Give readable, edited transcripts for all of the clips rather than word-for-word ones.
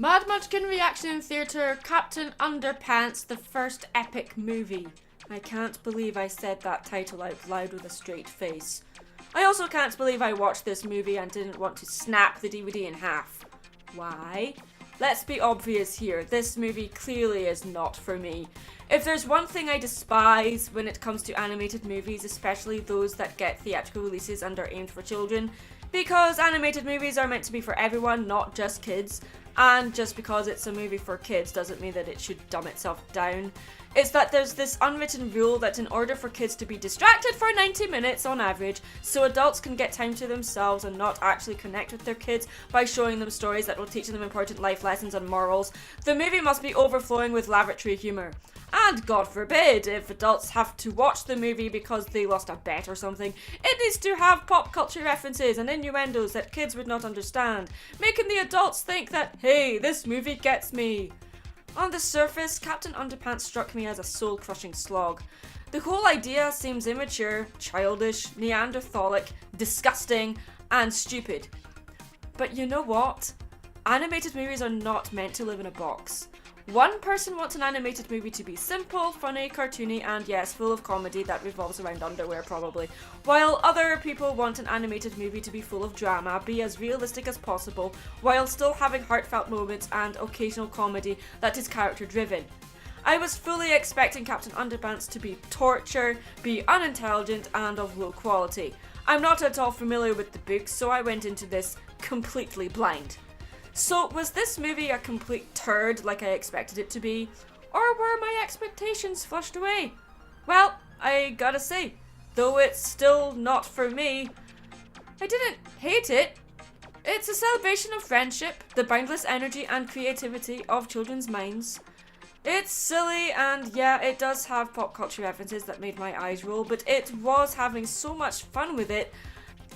Mad Munchkin reaction in theatre, Captain Underpants, the first epic movie. I can't believe I said that title out loud with a straight face. I also can't believe I watched this movie and didn't want to snap the DVD in half. Why? Let's be obvious here, this movie clearly is not for me. If there's one thing I despise when it comes to animated movies, especially those that get theatrical releases and are aimed for children, because animated movies are meant to be for everyone, not just kids, and just because it's a movie for kids doesn't mean that it should dumb itself down. It's that there's this unwritten rule that in order for kids to be distracted for 90 minutes on average, so adults can get time to themselves and not actually connect with their kids by showing them stories that will teach them important life lessons and morals, the movie must be overflowing with lavatory humour. And God forbid, if adults have to watch the movie because they lost a bet or something, it needs to have pop culture references and innuendos that kids would not understand, making the adults think that, hey, this movie gets me. On the surface, Captain Underpants struck me as a soul-crushing slog. The whole idea seems immature, childish, Neanderthalic, disgusting, and stupid. But you know what? Animated movies are not meant to live in a box. One person wants an animated movie to be simple, funny, cartoony, and yes, full of comedy that revolves around underwear probably, while other people want an animated movie to be full of drama, be as realistic as possible, while still having heartfelt moments and occasional comedy that is character driven. I was fully expecting Captain Underpants to be torture, be unintelligent, and of low quality. I'm not at all familiar with the books, so I went into this completely blind. So, was this movie a complete turd like I expected it to be? Or were my expectations flushed away? Well, I gotta say, though it's still not for me, I didn't hate it. It's a celebration of friendship, the boundless energy and creativity of children's minds. It's silly and yeah, it does have pop culture references that made my eyes roll, but it was having so much fun with it,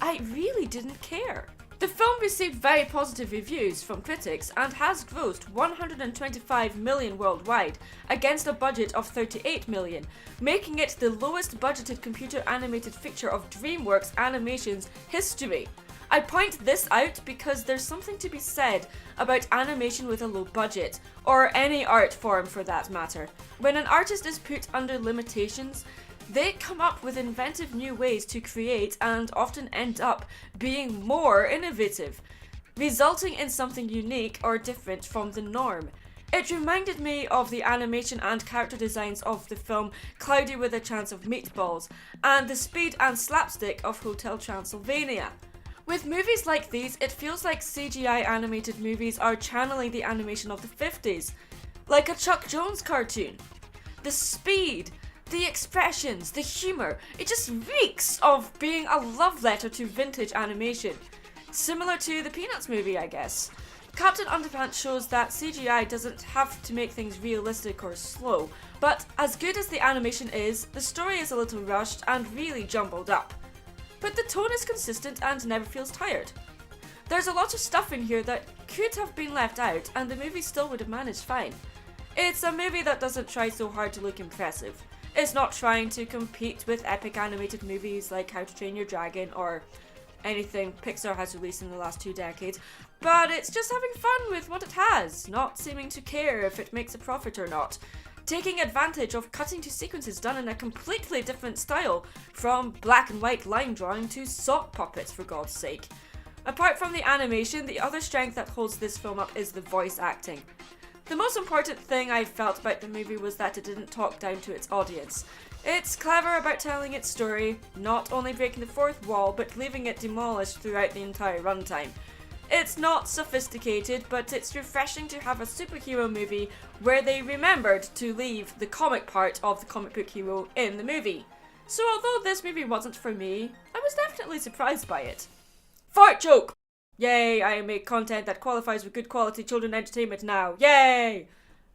I really didn't care. The film received very positive reviews from critics and has grossed 125 million worldwide against a budget of 38 million, making it the lowest budgeted computer animated feature of DreamWorks Animation's history. I point this out because there's something to be said about animation with a low budget, or any art form for that matter. When an artist is put under limitations, they come up with inventive new ways to create and often end up being more innovative, resulting in something unique or different from the norm. It reminded me of the animation and character designs of the film Cloudy with a Chance of Meatballs and the speed and slapstick of Hotel Transylvania. With movies like these, it feels like CGI animated movies are channeling the animation of the 50s, like a Chuck Jones cartoon. The speed, the expressions, the humour, it just reeks of being a love letter to vintage animation. Similar to the Peanuts movie, I guess. Captain Underpants shows that CGI doesn't have to make things realistic or slow, but as good as the animation is, the story is a little rushed and really jumbled up. But the tone is consistent and never feels tired. There's a lot of stuff in here that could have been left out and the movie still would have managed fine. It's a movie that doesn't try so hard to look impressive. It's not trying to compete with epic animated movies like How to Train Your Dragon or anything Pixar has released in the last 2 decades, but it's just having fun with what it has, not seeming to care if it makes a profit or not, taking advantage of cutting to sequences done in a completely different style, from black and white line drawing to sock puppets for God's sake. Apart from the animation, the other strength that holds this film up is the voice acting. The most important thing I felt about the movie was that it didn't talk down to its audience. It's clever about telling its story, not only breaking the fourth wall, but leaving it demolished throughout the entire runtime. It's not sophisticated, but it's refreshing to have a superhero movie where they remembered to leave the comic part of the comic book hero in the movie. So although this movie wasn't for me, I was definitely surprised by it. Fart joke! Yay, I make content that qualifies with good quality children entertainment now. Yay!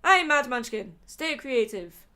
I'm Mad Munchkin. Stay creative.